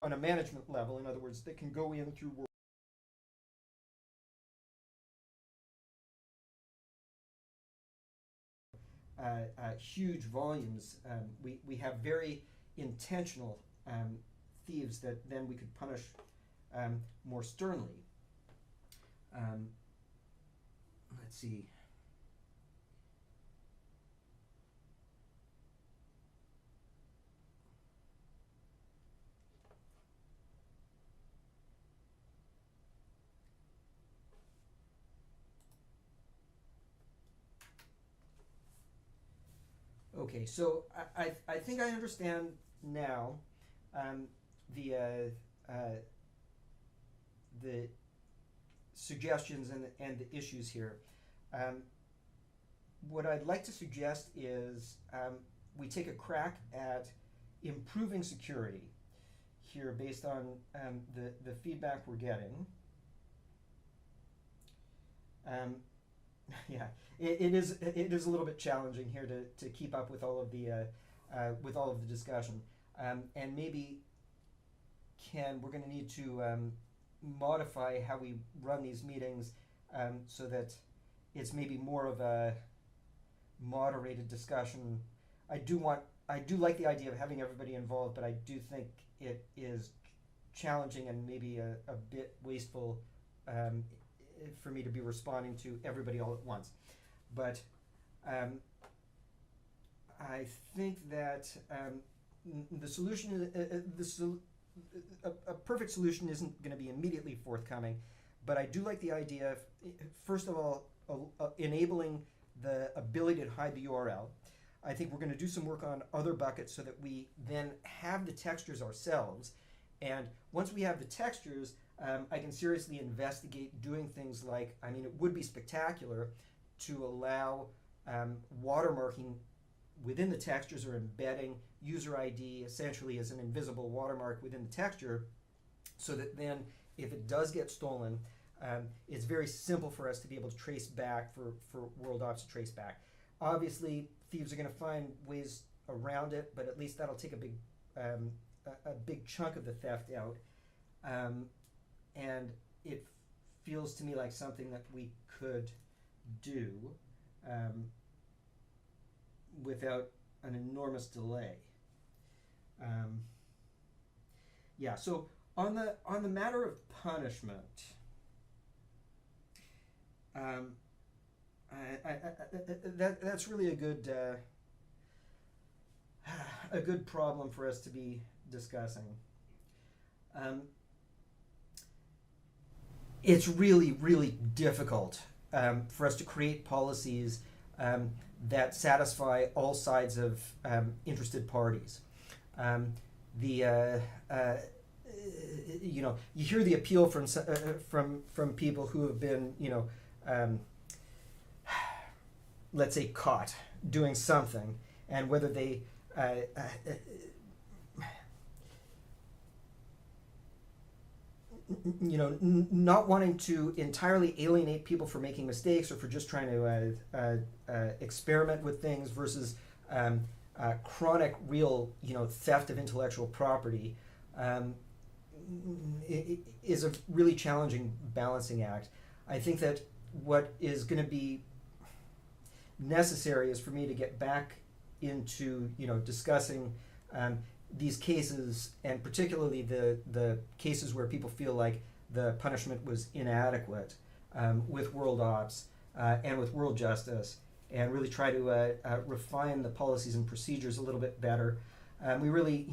on a management level, in other words, that can go in through huge volumes. We have very intentional thieves that then we could punish more sternly. Let's see. Okay, so I think I understand now um, the the suggestions and the issues here. Um, what I'd like to suggest is we take a crack at improving security here based on the feedback we're getting. Yeah, it is a little bit challenging here to keep up with all of the discussion, and maybe we're going to need to modify how we run these meetings so that it's maybe more of a moderated discussion. I do like the idea of having everybody involved, but I do think it is challenging and maybe a bit wasteful for me to be responding to everybody all at once. But I think that the solution, a perfect solution isn't going to be immediately forthcoming, but I do like the idea of, first of all, enabling the ability to hide the URL. I think we're going to do some work on other buckets so that we then have the textures ourselves. And once we have the textures, I can seriously investigate doing things like, it would be spectacular to allow watermarking within the textures, or embedding user ID essentially as an invisible watermark within the texture, so that then if it does get stolen, it's very simple for us to be able to trace back, for WorldOps to trace back. Obviously, thieves are going to find ways around it, but at least that'll take a big chunk of the theft out. And it feels to me like something that we could do without an enormous delay. Yeah. So on the matter of punishment, that's really a good problem for us to be discussing. It's really, really difficult for us to create policies that satisfy all sides of interested parties. You hear the appeal from people who have been, let's say, caught doing something, and whether they not wanting to entirely alienate people for making mistakes or for just trying to experiment with things versus chronic, real, theft of intellectual property is a really challenging balancing act. I think that what is going to be necessary is for me to get back into discussing these cases, and particularly the cases where people feel like the punishment was inadequate, with WorldOps and with World Justice, and really try to refine the policies and procedures a little bit better. We really,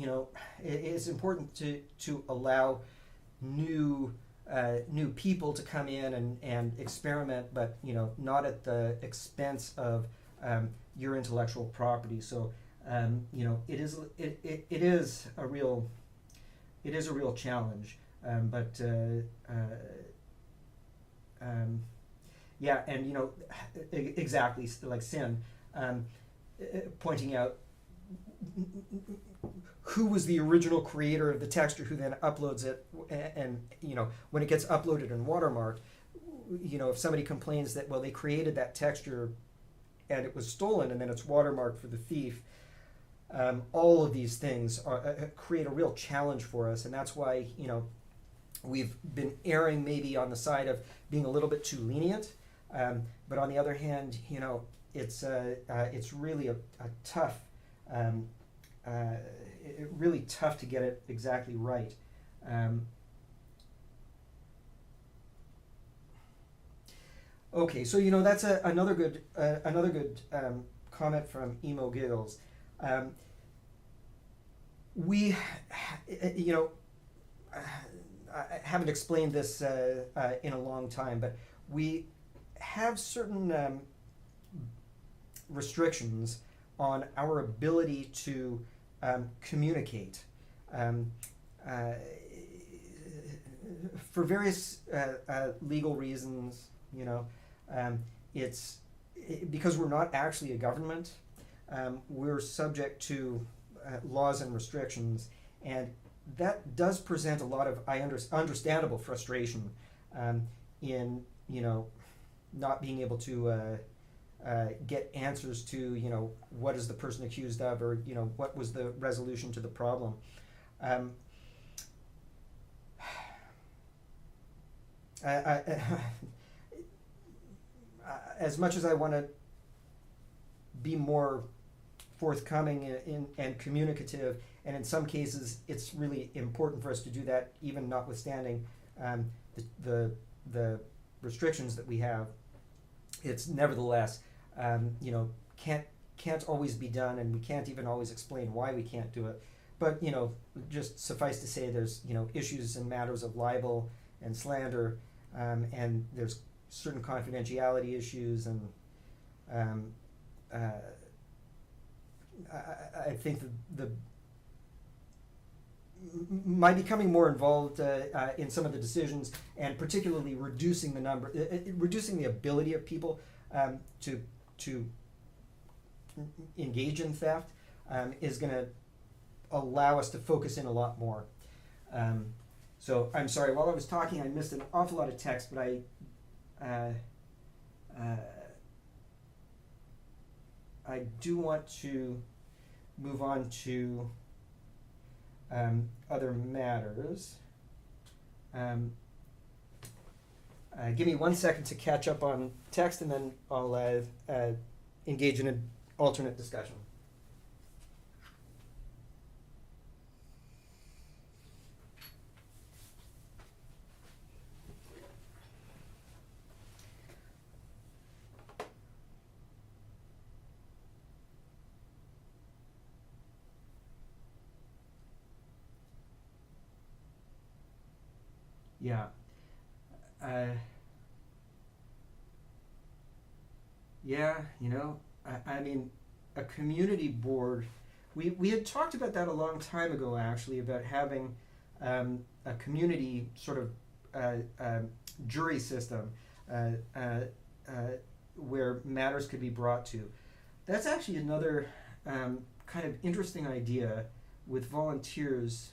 it's important to allow new people to come in and experiment, but not at the expense of your intellectual property. So it is a real challenge, but yeah, and exactly like Sin, pointing out who was the original creator of the texture, who then uploads it, and when it gets uploaded and watermarked, if somebody complains that, well, they created that texture and it was stolen and then it's watermarked for the thief, All of these things create a real challenge for us, and that's why we've been erring maybe on the side of being a little bit too lenient. But on the other hand, it's really a tough, really tough to get it exactly right. Okay, so that's another good comment from Emo Giggles. We, I haven't explained this in a long time, but we have certain restrictions on our ability to communicate for various legal reasons. Because we're not actually a government. We're subject to laws and restrictions, and that does present a lot of understandable frustration in not being able to get answers to what is the person accused of, or what was the resolution to the problem. As much as I want to be more forthcoming and communicative, and in some cases it's really important for us to do that, even notwithstanding the restrictions that we have, it's nevertheless can't always be done, and we can't even always explain why we can't do it. But just suffice to say, there's issues and matters of libel and slander, and there's certain confidentiality issues, and I think my becoming more involved in some of the decisions, and particularly reducing the ability of people to engage in theft, is going to allow us to focus in a lot more. So I'm sorry, while I was talking, I missed an awful lot of text, but I do want to move on to other matters. Give me 1 second to catch up on text, and then I'll engage in an alternate discussion. Yeah. I mean, a community board, we had talked about that a long time ago, actually, about having a community sort of jury system where matters could be brought to. That's actually another kind of interesting idea with volunteers.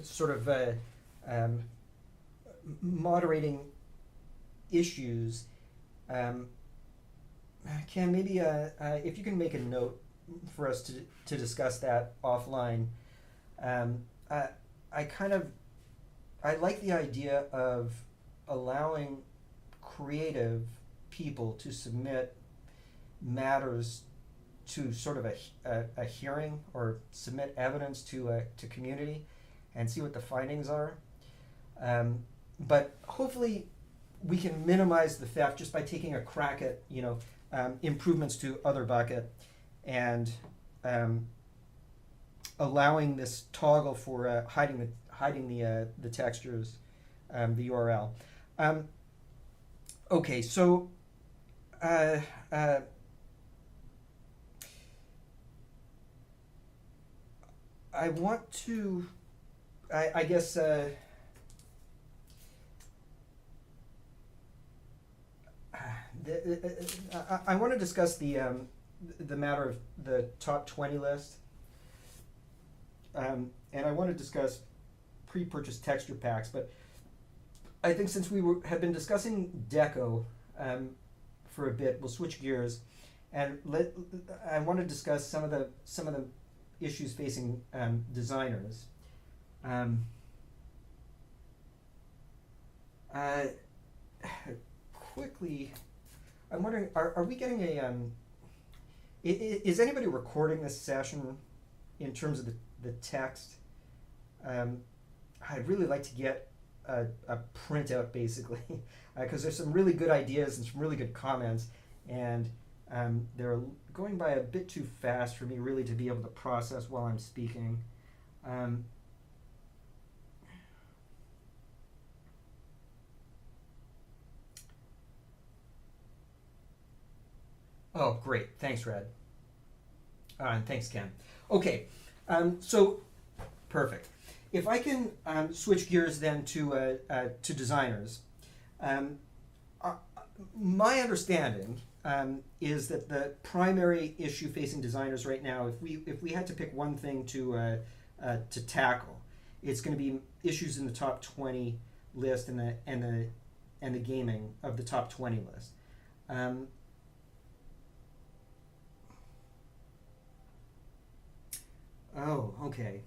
Sort of moderating issues. Ken, maybe if you can make a note for us to discuss that offline. I like the idea of allowing creative people to submit matters to sort of a hearing, or submit evidence to community, and see what the findings are. But hopefully we can minimize the theft just by taking a crack at improvements to other bucket, and allowing this toggle for hiding the textures, the URL. Okay, so I want to, I guess, I want to discuss the matter of the top 20 list, and I want to discuss pre-purchase texture packs. But I think since we have been discussing Deco for a bit. We'll switch gears, and I want to discuss some of the issues facing designers. Quickly, I'm wondering, are we getting a is anybody recording this session in terms of the text? I'd really like to get a printout, basically, because there's some really good ideas and some really good comments, and they're going by a bit too fast for me really to be able to process while I'm speaking. Oh, great. Thanks, Red. And thanks, Ken. Okay, so perfect. If I can switch gears then to designers, my understanding is that the primary issue facing designers right now, if we had to pick one thing to tackle, it's going to be issues in the top 20 list and the gaming of the top 20 list. Oh, okay.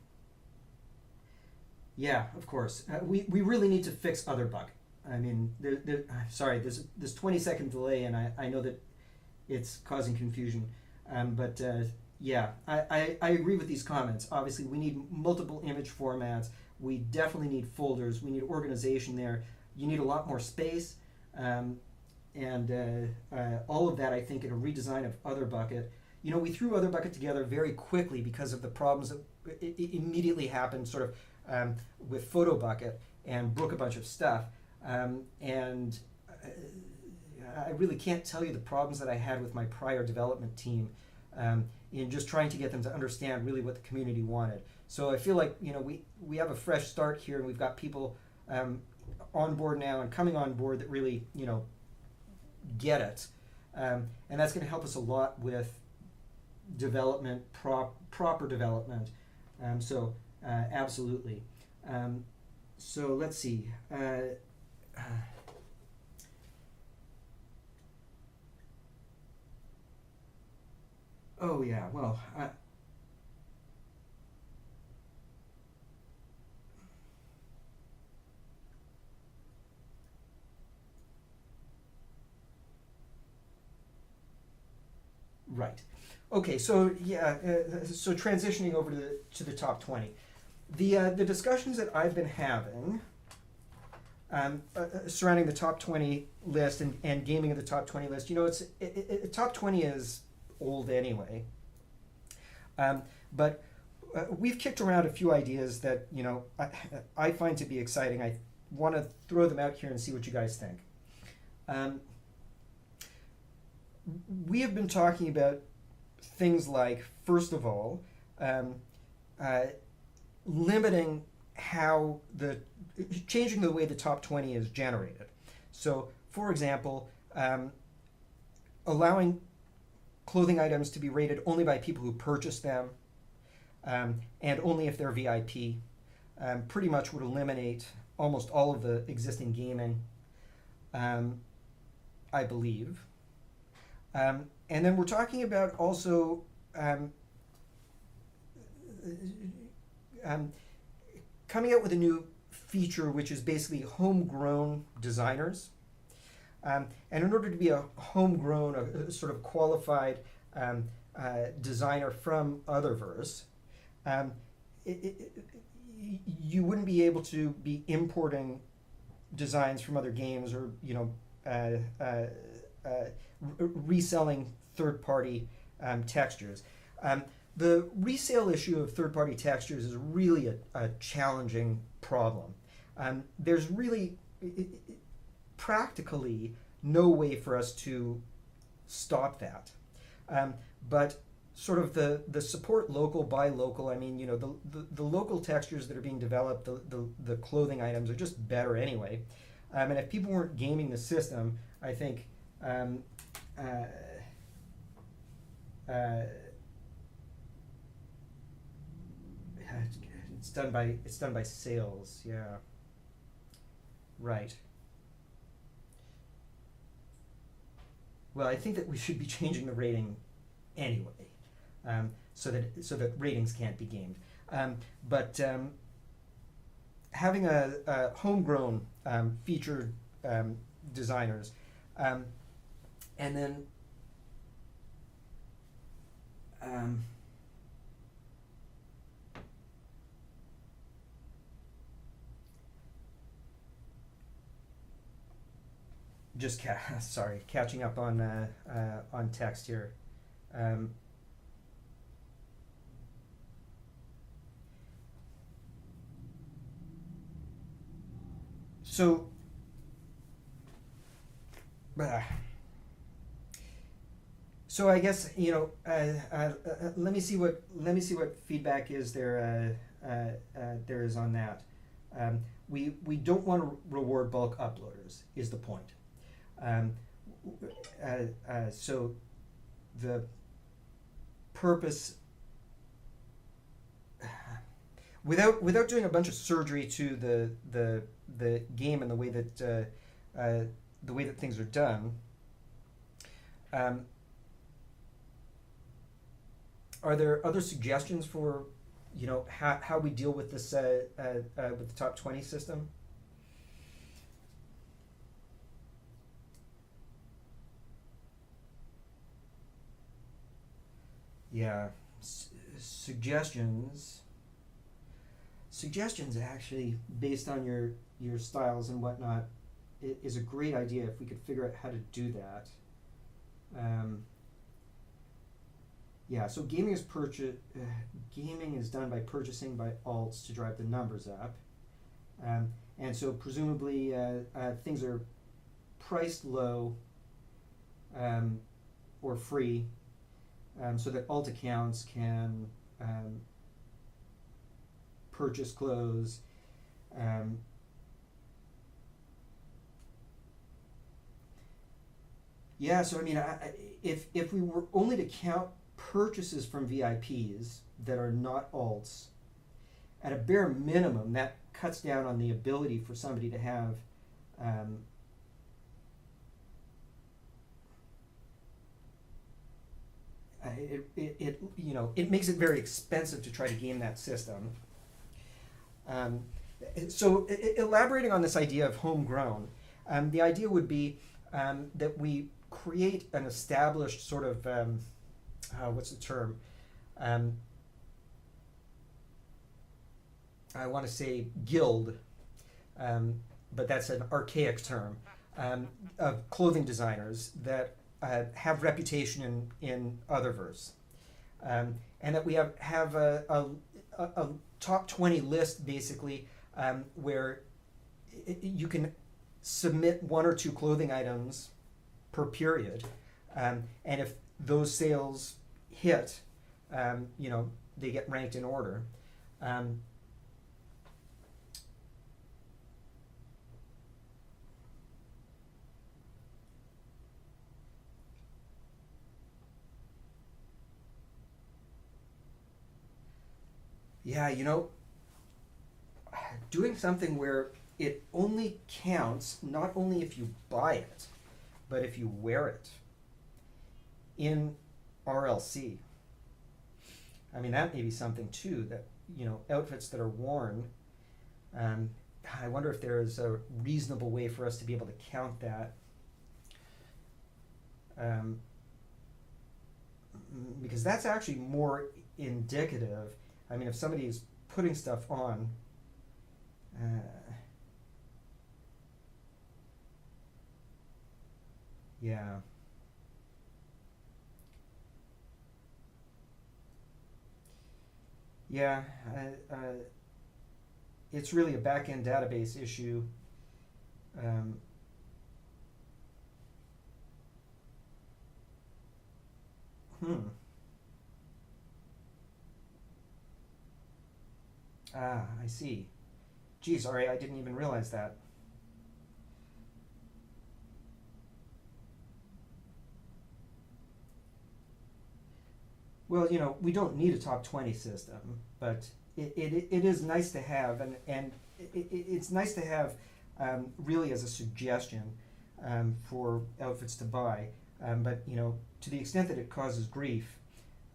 Yeah, of course. We really need to fix OtherBucket. I mean, sorry, there's 20-second delay, and I know that it's causing confusion. But yeah, I agree with these comments. Obviously, we need multiple image formats. We definitely need folders. We need organization there. You need a lot more space. And all of that, I think, in a redesign of OtherBucket. You know, we threw OtherBucket together very quickly because of the problems that immediately happened sort of with PhotoBucket and broke a bunch of stuff. And I really can't tell you the problems that I had with my prior development team in just trying to get them to understand really what the community wanted. So I feel like, you know, we have a fresh start here, and we've got people on board now and coming on board that really, you know, get it. And that's going to help us a lot with development, proper development. So absolutely. So let's see. Oh yeah, well, right. Okay, so yeah, so transitioning over to the top 20. The discussions that I've been having surrounding the top 20 list and gaming of the top 20 list, you know, top 20 is old anyway. But we've kicked around a few ideas that, you know, I find to be exciting. I want to throw them out here and see what you guys think. We have been talking about things like, first of all, limiting how changing the way the top 20 is generated. So, for example, allowing clothing items to be rated only by people who purchase them, and only if they're VIP, pretty much would eliminate almost all of the existing gaming, I believe. And then we're talking about also coming out with a new feature, which is basically homegrown designers. And in order to be a homegrown, a sort of qualified designer from Otherverse, you wouldn't be able to be importing designs from other games, or, you know, reselling third-party textures. The resale issue of third-party textures is really a challenging problem. There's really practically no way for us to stop that. But sort of the support local by local, I mean, you know, the local textures that are being developed, the clothing items are just better anyway. And if people weren't gaming the system, I think it's done by sales, yeah. Right. Well, I think that we should be changing the rating anyway, so that ratings can't be gamed. But having a homegrown featured designers, and then just sorry, catching up on text here. Um, so so I guess let me see what feedback is there there is on that. We don't want to reward bulk uploaders is the point. So the purpose, without doing a bunch of surgery to the game and the way that things are done, are there other suggestions for how we deal with this with the top 20 system? Yeah, suggestions actually based on your styles and whatnot is a great idea if we could figure out how to do that. Yeah, so gaming is done by purchasing by alts to drive the numbers up, and so presumably things are priced low or free, so that alt accounts can purchase clothes. Yeah, so I mean, if we were only to count purchases from VIPs that are not alts, at a bare minimum, that cuts down on the ability for somebody to have it makes it very expensive to try to game that system. So elaborating on this idea of homegrown, the idea would be that we create an established sort of what's the term? I want to say guild, but that's an archaic term, of clothing designers that have reputation in Otherverse, and that we have a top 20 list basically, where you can submit one or two clothing items per period, and if those sales hit, they get ranked in order. Yeah, doing something where it only counts not only if you buy it, but if you wear it in RLC. I mean, that may be something too, that, outfits that are worn. I wonder if there is a reasonable way for us to be able to count that. Because that's actually more indicative. I mean, if somebody is putting stuff on, yeah. Yeah, it's really a back-end database issue. Um, hmm. Ah, I see. Geez, sorry, I didn't even realize that. Well, we don't need a top 20 system, but it is nice to have, and it's nice to have really as a suggestion for outfits to buy. But to the extent that it causes grief,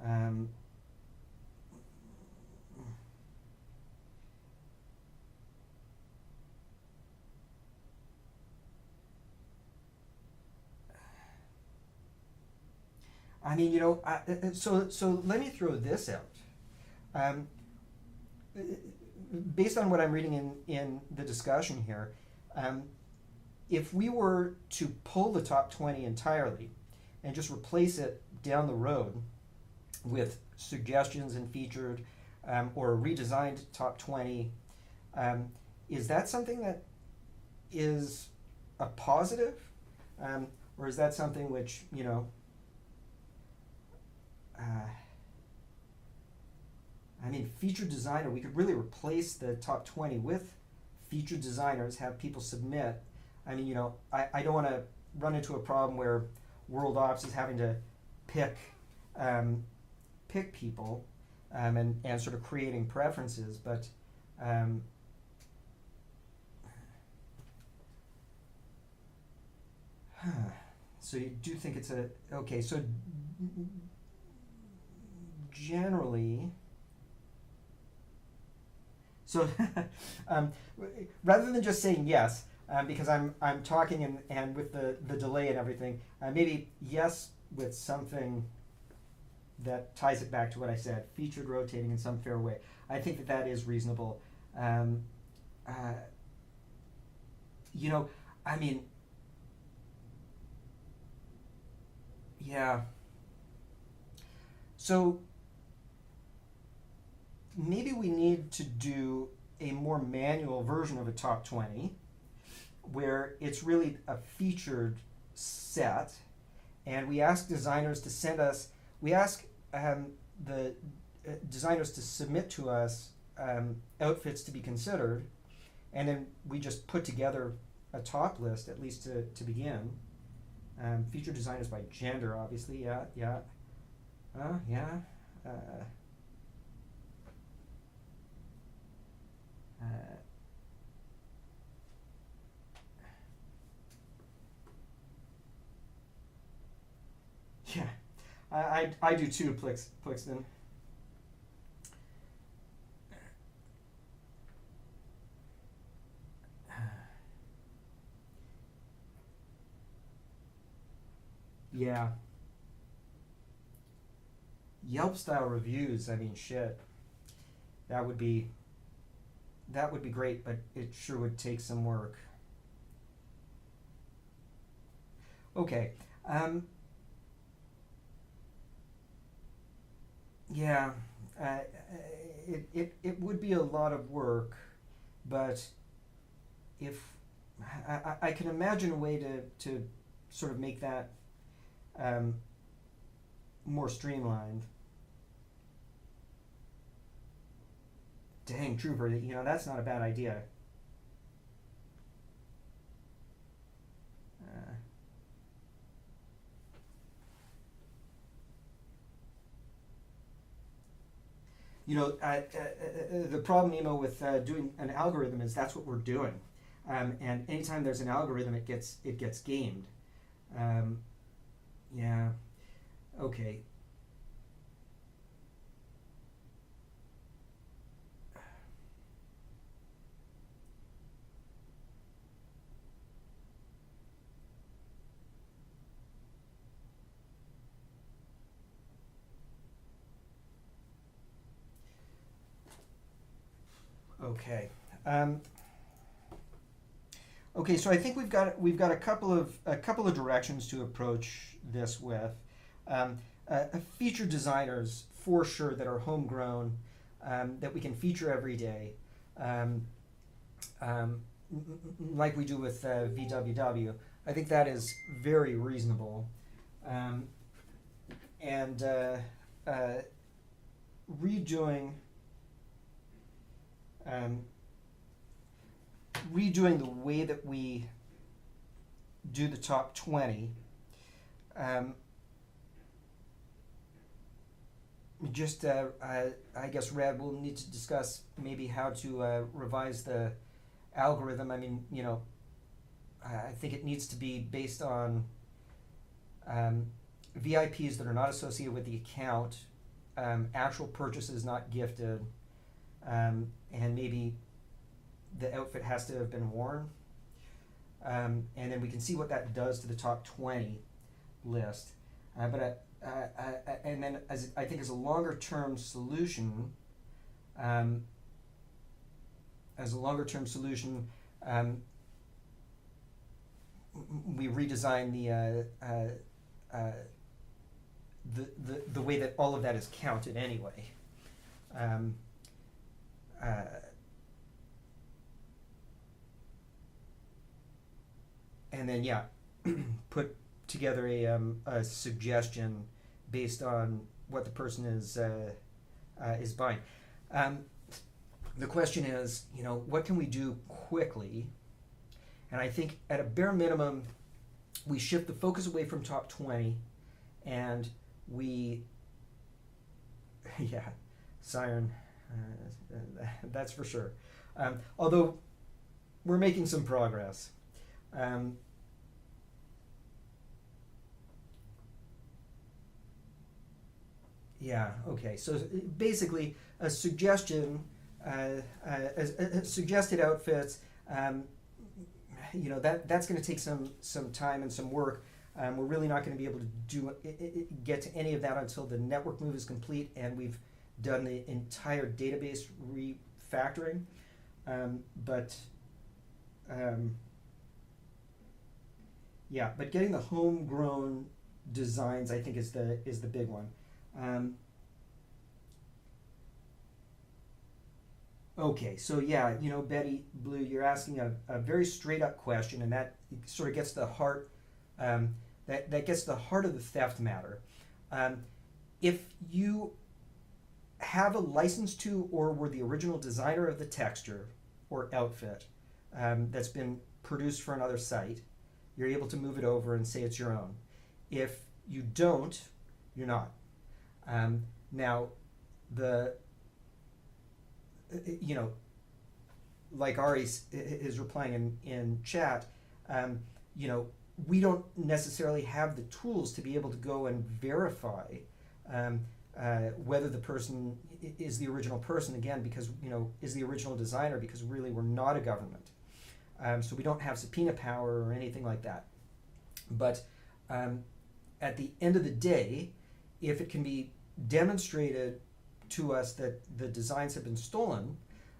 um, I mean, so let me throw this out. Um, Based on what I'm reading in the discussion here, um, if we were to pull the top 20 entirely and just replace it down the road with suggestions and featured or a redesigned top 20, is that something that is a positive? Or is that something which, I mean, featured designer, we could really replace the top 20 with featured designers, have people submit. I mean, I don't want to run into a problem where World Ops is having to pick people and sort of creating preferences, but so you do think it's okay, so generally, so rather than just saying yes, because I'm talking and with the delay and everything, maybe yes with something that ties it back to what I said, featured rotating in some fair way. I think that is reasonable. I mean, yeah. So maybe we need to do a more manual version of a top 20 where it's really a featured set, and we ask designers to send us, we ask the designers to submit to us outfits to be considered, and then we just put together a top list, at least to begin. Featured designers by gender, obviously, yeah. Yeah, I do too, Plixton. Yeah. Yelp style reviews, I mean, shit. That would be great, but it sure would take some work. Okay. Um, yeah. Uh, it would be a lot of work, but if I can imagine a way to sort of make that um, more streamlined. Dang, Trooper, that's not a bad idea. Uh, the problem, with doing an algorithm is that's what we're doing, and anytime there's an algorithm, it gets gamed. Um, yeah. Okay. Okay. Okay. So I think we've got a couple of directions to approach this with. Um, Featured designers for sure that are homegrown, that we can feature every day, um, like we do with VWW. I think that is very reasonable, um, and redoing um, redoing the way that we do the top 20. Um, just I guess Red will need to discuss maybe how to revise the algorithm. I mean, I think it needs to be based on VIPs that are not associated with the account, actual purchases not gifted, and maybe the outfit has to have been worn. And then we can see what that does to the top 20 list. And then I think as a longer term solution, we redesign the way that all of that is counted anyway. And then put together a suggestion based on what the person is buying. The question is, what can we do quickly? And I think at a bare minimum, we shift the focus away from top 20, and we, Siren, that's for sure. Although we're making some progress. Okay. So basically, a suggestion, suggested outfits. That's going to take some time and some work. We're really not going to be able to get to any of that until the network move is complete and we've done the entire database refactoring. But getting the homegrown designs, I think, is the big one. Okay, so Betty Blue, you're asking a very straight up question, and that sort of gets to the heart. That gets to the heart of the theft matter. If you have a license to or were the original designer of the texture or outfit that's been produced for another site, you're able to move it over and say it's your own. If you don't, you're not. Now, like Ari is replying in chat, we don't necessarily have the tools to be able to go and verify whether the person is the original person, again, because, is the original designer, because really we're not a government. So we don't have subpoena power or anything like that. But at the end of the day, if it can be demonstrated to us that the designs have been stolen,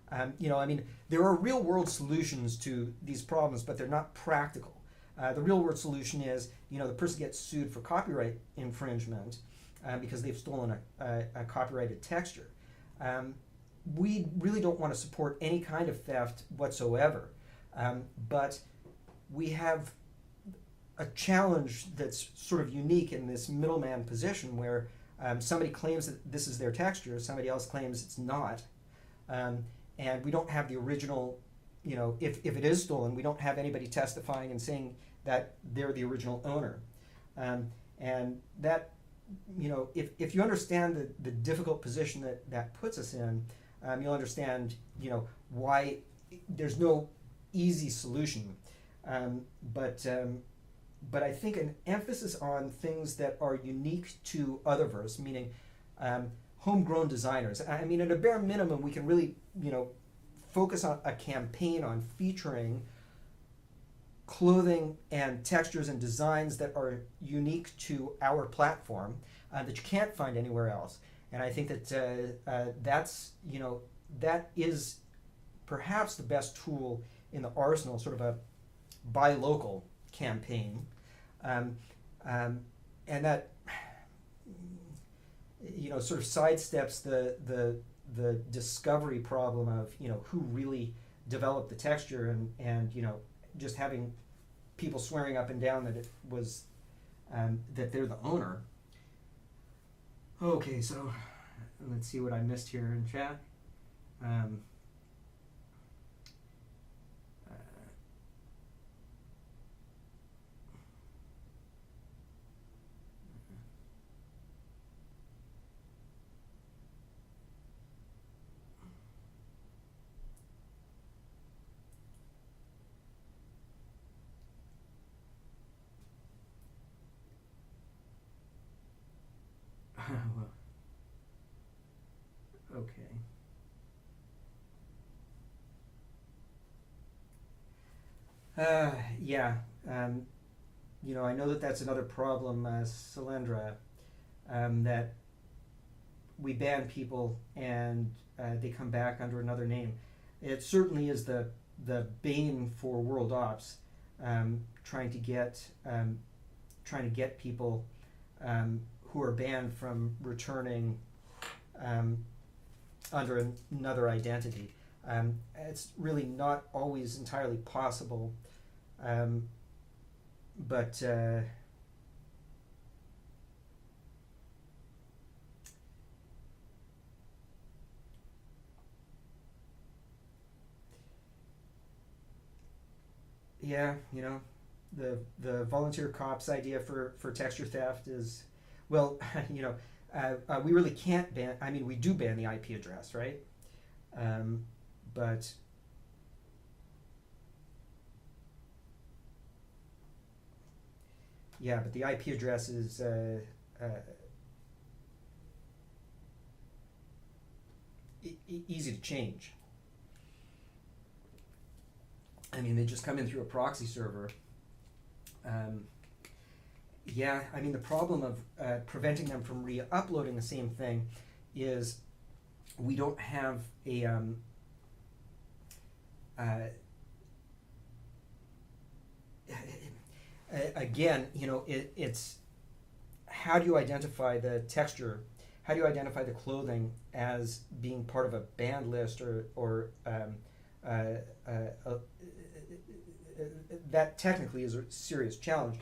there are real world solutions to these problems, but they're not practical. The real world solution is, the person gets sued for copyright infringement because they've stolen a copyrighted texture. We really don't want to support any kind of theft whatsoever, but we have a challenge that's sort of unique in this middleman position where somebody claims that this is their texture, somebody else claims it's not, and we don't have the original, if it is stolen, we don't have anybody testifying and saying that they're the original owner. And that, if you understand the difficult position that puts us in, you'll understand, why there's no easy solution. But I think an emphasis on things that are unique to Otherverse, meaning homegrown designers. At a bare minimum, we can really, focus on a campaign on featuring clothing and textures and designs that are unique to our platform that you can't find anywhere else. And I think that that is perhaps the best tool in the arsenal, sort of a buy local campaign, and that sort of sidesteps the discovery problem of who really developed the texture and just having people swearing up and down that it was that they're the owner. Okay, so let's see what I missed here in chat. Yeah. Um, I know that that's another problem, Solyndra, that we ban people and they come back under another name. It certainly is the bane for World Ops, trying to get people who are banned from returning um, under another identity. It's really not always entirely possible, um, but yeah, the volunteer cops idea for texture theft is, well, we really can't ban. I mean, we do ban the IP address, right? Um, but yeah, but the IP address is easy to change. I mean, they just come in through a proxy server. Um, yeah, I mean, the problem of preventing them from re-uploading the same thing is we don't have a again, it's how do you identify the texture? How do you identify the clothing as being part of a banned list or that technically is a serious challenge,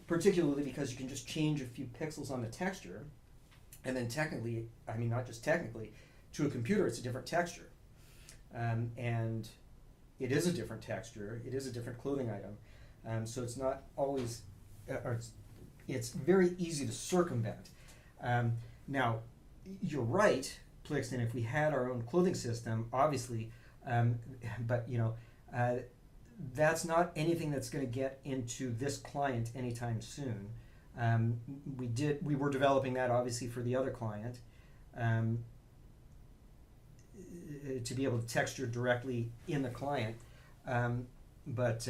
particularly because you can just change a few pixels on the texture, and then technically, I mean, not just technically, to a computer it's a different texture, and it is a different texture, it is a different clothing item, so it's not always, or it's very easy to circumvent. Now, you're right, Plixton, if we had our own clothing system, obviously, but that's not anything that's going to get into this client anytime soon. We were developing that obviously for the other client, to be able to texture directly in the client, but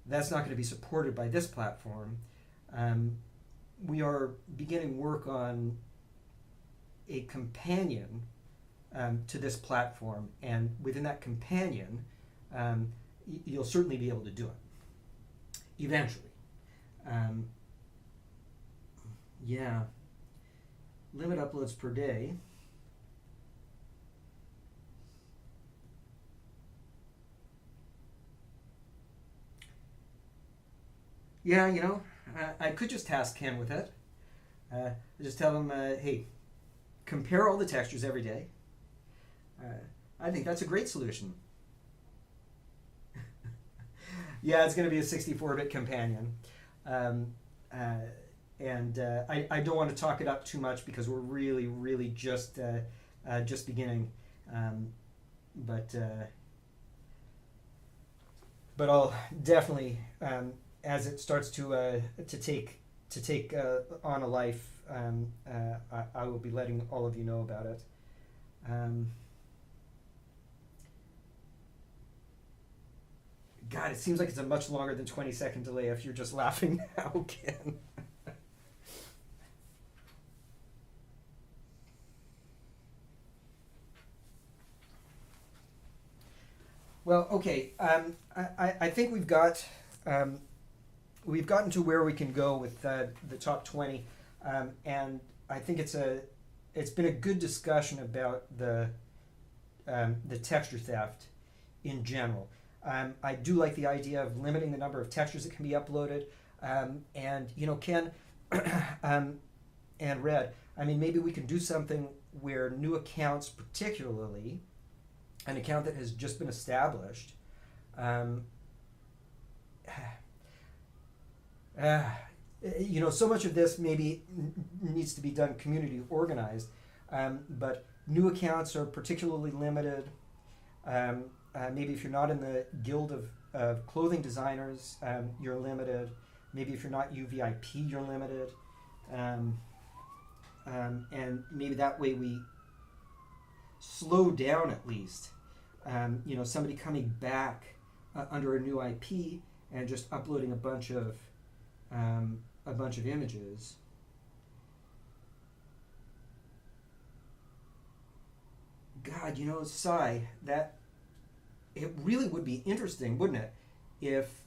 that's not going to be supported by this platform. We are beginning work on a companion to this platform, and within that companion, you'll certainly be able to do it eventually. Yeah, limit uploads per day. Yeah, I could just task Ken with it. Just tell him, hey, compare all the textures every day. I think that's a great solution. Yeah, it's going to be a 64-bit companion. And I don't want to talk it up too much because we're really, really just beginning. But I'll definitely, as it starts to take on a life, I will be letting all of you know about it. God, it seems like it's a much longer than 20-second delay if you're just laughing now, Ken. Well, okay. I think we've gotten to where we can go with the top 20, and I think it's been a good discussion about the texture theft in general. I do like the idea of limiting the number of textures that can be uploaded, and Ken and Red. I mean, maybe we can do something where new accounts, particularly an account that has just been established, so much of this maybe needs to be done community organized, but new accounts are particularly limited. Maybe if you're not in the guild of clothing designers, you're limited. Maybe if you're not UVIP, you're limited. And maybe that way we slow down at least somebody coming back under a new IP and just uploading a bunch of images. God, Cy, that it really would be interesting, wouldn't it, if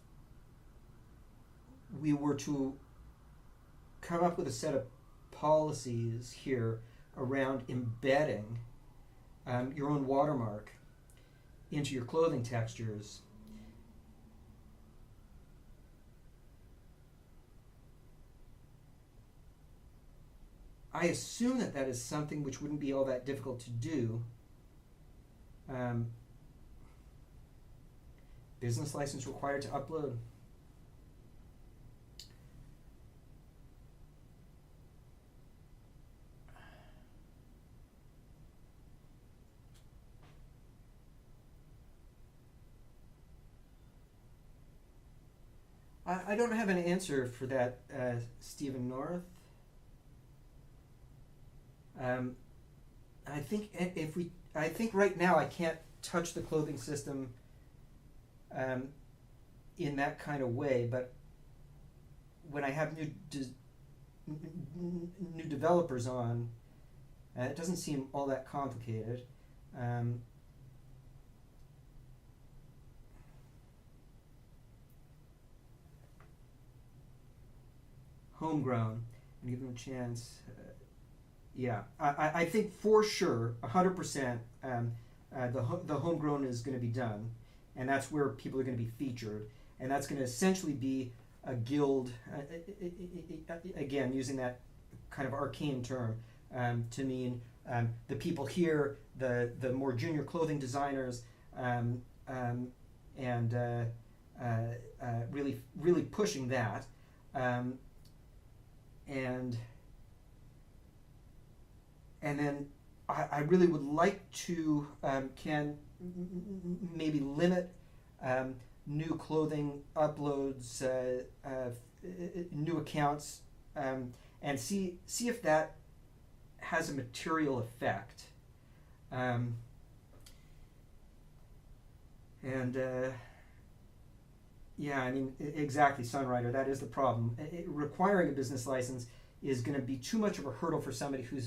we were to come up with a set of policies here around embedding your own watermark into your clothing textures. I assume that is something which wouldn't be all that difficult to do. Business license required to upload. I don't have an answer for that, Stephen North. I think right now I can't touch the clothing system in that kind of way, but when I have new developers on, it doesn't seem all that complicated. Homegrown, and give them a chance. I think for sure, 100%, the homegrown is going to be done, and that's where people are going to be featured, and that's going to essentially be a guild, again, using that kind of arcane term to mean the people here, the more junior clothing designers, and really pushing that, and then I really would like to maybe limit new clothing uploads, new accounts, and see if that has a material effect. Exactly, Sunrider, that is the problem. Requiring a business license is going to be too much of a hurdle for somebody who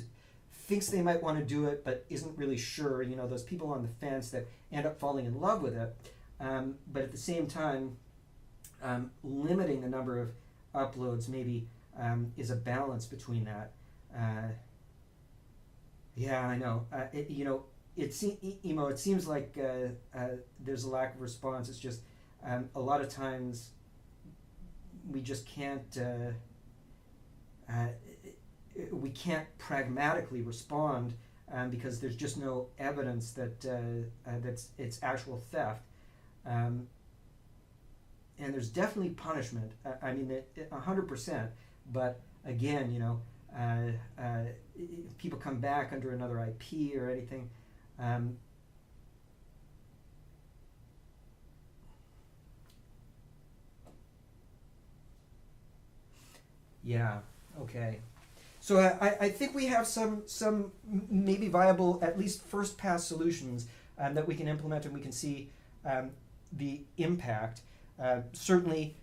thinks they might want to do it but isn't really sure. Those people on the fence that end up falling in love with it. But at the same time, limiting the number of uploads maybe is a balance between that. I know. It seems like there's a lack of response. It's just a lot of times we just can't pragmatically respond because there's just no evidence that it's actual theft, and there's definitely punishment. 100%. But again, if people come back under another IP or anything. Okay. So I think we have some maybe viable, at least first pass solutions that we can implement, and we can see the impact. Certainly,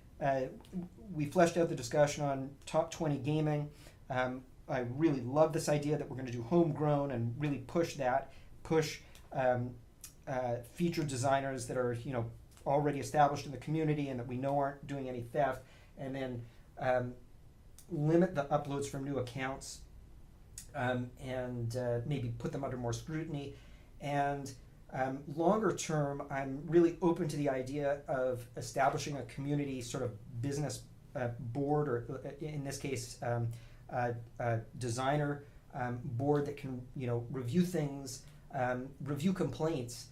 we fleshed out the discussion on top 20 gaming. I really love this idea that we're going to do homegrown and really push featured designers that are already established in the community and that we know aren't doing any theft, and then limit the uploads from new accounts, and maybe put them under more scrutiny. And longer term, I'm really open to the idea of establishing a community sort of business board, or in this case, a designer board that can review things, review complaints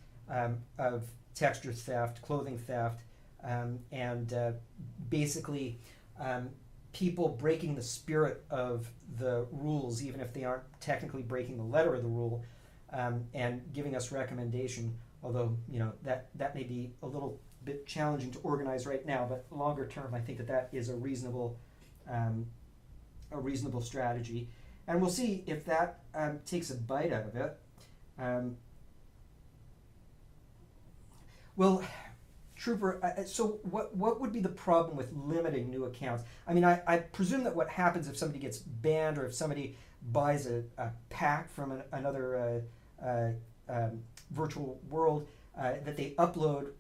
of texture theft, clothing theft, and basically people breaking the spirit of the rules, even if they aren't technically breaking the letter of the rule, and giving us recommendation. Although that may be a little bit challenging to organize right now, but longer term, I think that is a reasonable strategy, and we'll see if that takes a bite out of it. Well, Trooper, so what would be the problem with limiting new accounts? I mean, I presume that what happens if somebody gets banned or if somebody buys a pack from another virtual world, that they upload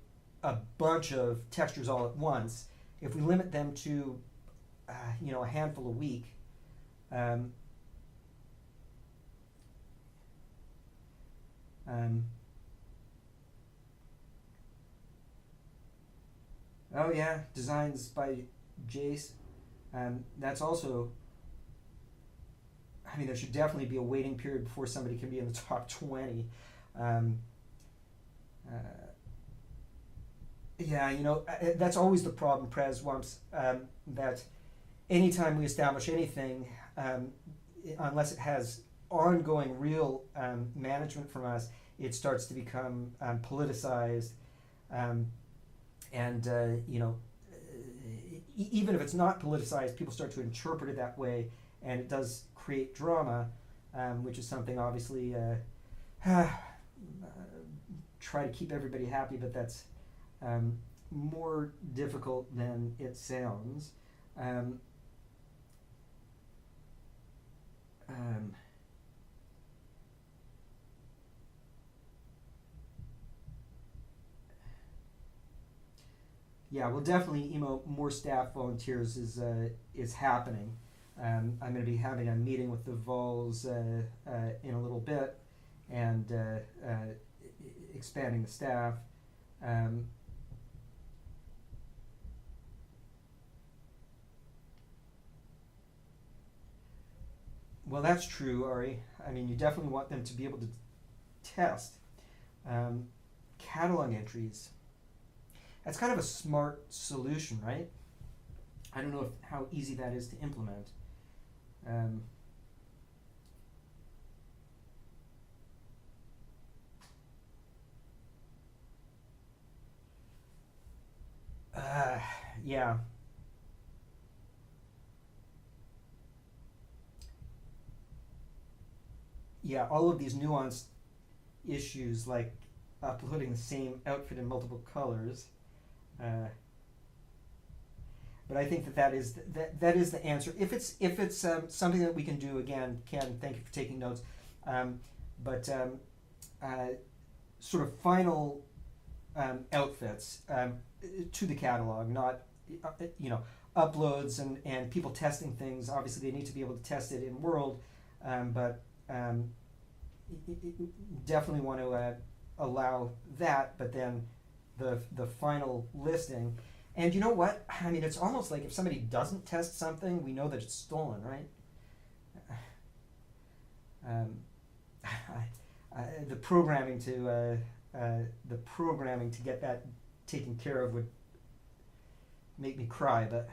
a bunch of textures all at once. If we limit them to, a handful a week, um, um, oh yeah, designs by Jace. That's also. I mean, there should definitely be a waiting period before somebody can be in the top 20. Um, uh, yeah, that's always the problem, Preswumps, that anytime we establish anything, unless it has ongoing real management from us, it starts to become politicized. Um, and, even if it's not politicized, people start to interpret it that way, and it does create drama, which is something obviously try to keep everybody happy, but that's more difficult than it sounds. Um, um, yeah, well, definitely, more staff volunteers is happening. I'm going to be having a meeting with the Vols in a little bit, and expanding the staff. Um, well, that's true, Ari. I mean, you definitely want them to be able to test um, catalog entries. That's kind of a smart solution, right? I don't know how easy that is to implement. Um, uh, yeah. Yeah, all of these nuanced issues like uploading the same outfit in multiple colors. Uh, but I think that is the answer. If it's something that we can do, again, Ken, thank you for taking notes. Um, but uh, sort of final outfits to the catalog, not you know uploads and people testing things. Obviously, they need to be able to test it in world, but um, definitely want to allow that. But then the final listing. And you know what? I mean, it's almost like if somebody doesn't test something, we know that it's stolen, right? Um, the programming to the programming to get that taken care of would make me cry, but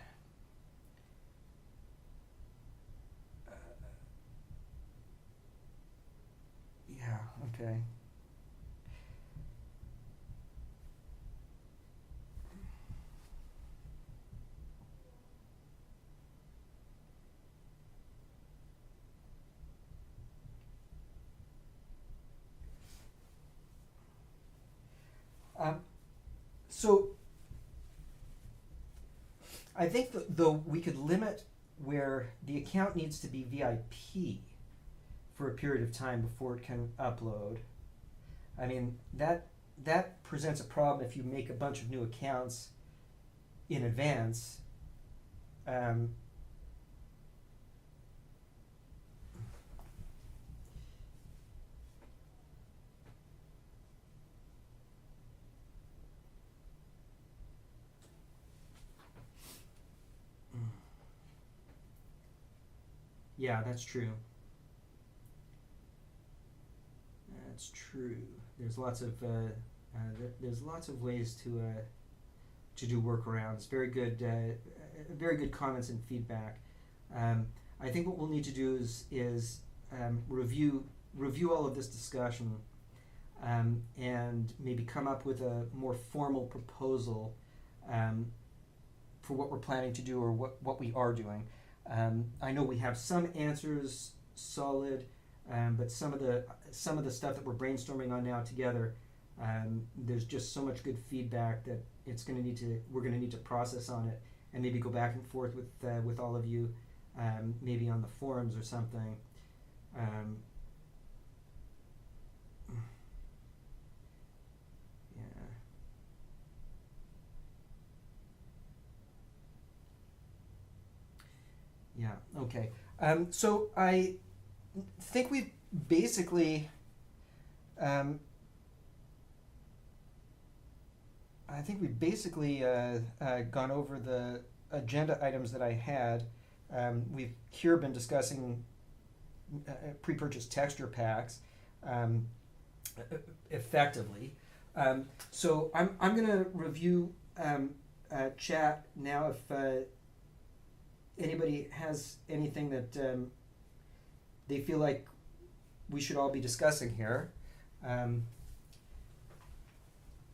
uh, yeah, okay. Um, so I think though we could limit where the account needs to be VIP for a period of time before it can upload. I mean that presents a problem if you make a bunch of new accounts in advance. Um, yeah, that's true. That's true. There's lots of there's lots of ways to do workarounds. Very good comments and feedback. Um, I think what we'll need to do is review all of this discussion, and maybe come up with a more formal proposal um, for what we're planning to do or what we are doing. I know we have some answers solid, but some of the stuff that we're brainstorming on now together, There's just so much good feedback that we're going to need to process on it, and maybe go back and forth with all of you, maybe on the forums or something. Yeah. Okay. So I think we've basically, gone over the agenda items that I had. We've here been discussing pre-purchase texture packs effectively. So I'm going to review chat now. If anybody has anything that they feel like we should all be discussing here.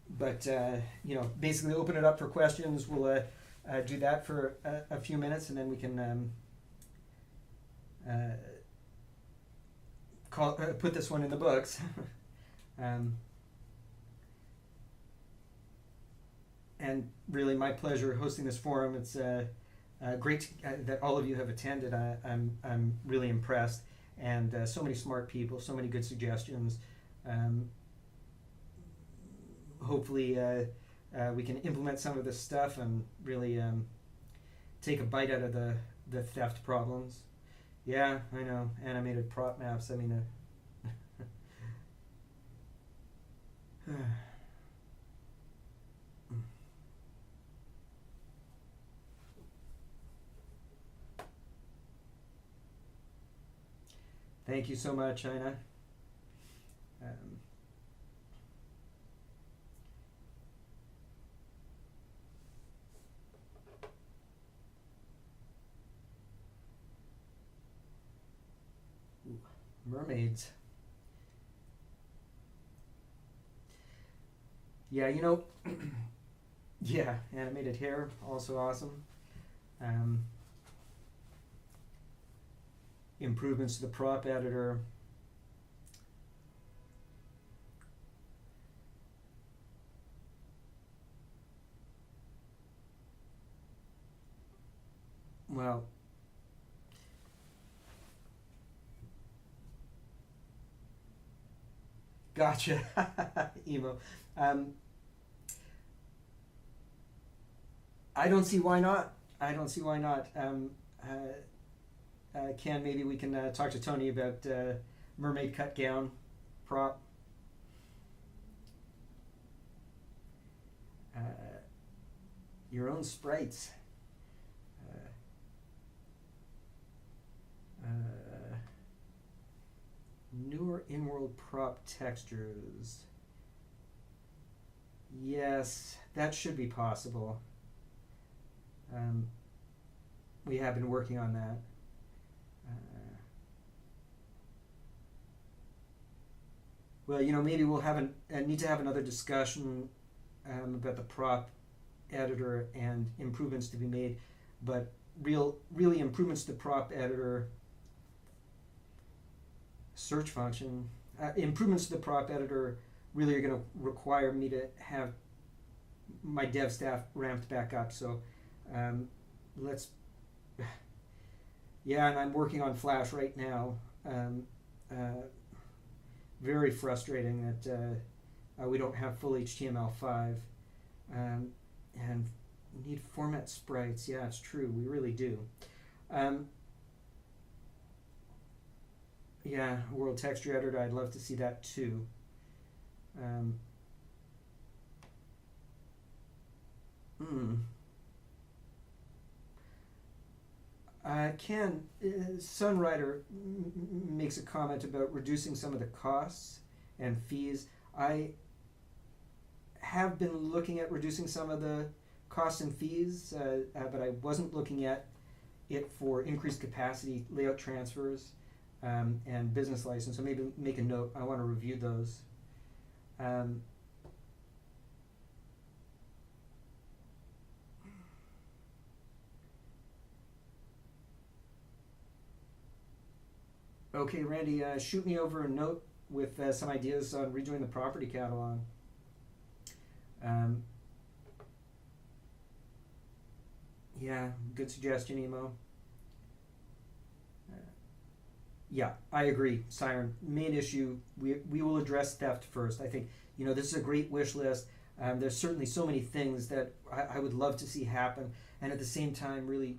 But basically open it up for questions. We'll do that for a few minutes, and then we can put this one in the books. And really, my pleasure hosting this forum. It's great that all of you have attended. I'm really impressed, and so many smart people, so many good suggestions. Hopefully we can implement some of this stuff and really take a bite out of the theft problems. Yeah, I know. Animated prop maps. I mean, thank you so much, Ina. Mermaids. Yeah, yeah, animated hair, also awesome. Improvements to the prop editor. Well, gotcha. Emo. I don't see why not. Ken, maybe we can talk to Tony about mermaid cut gown prop. Your own sprites. Newer in-world prop textures. Yes, that should be possible. We have been working on that. Well, maybe we'll need to have another discussion about the prop editor and improvements to be made, but really improvements to the prop editor search function. Improvements to the prop editor really are going to require me to have my dev staff ramped back up. So yeah, and I'm working on Flash right now. Very frustrating that we don't have full HTML5, and need format sprites. Yeah, it's true. We really do. Yeah, World Texture Editor. I'd love to see that too. Ken, Sunrider makes a comment about reducing some of the costs and fees. I have been looking at reducing some of the costs and fees, but I wasn't looking at it for increased capacity, layout transfers, and business license. So maybe make a note. I want to review those. Okay, Randy, shoot me over a note with some ideas on redoing the property catalog. Um, yeah, good suggestion, Emo. Yeah, I agree, Siren. Main issue, we will address theft first. I think, this is a great wish list. There's certainly so many things that I would love to see happen, and at the same time, really,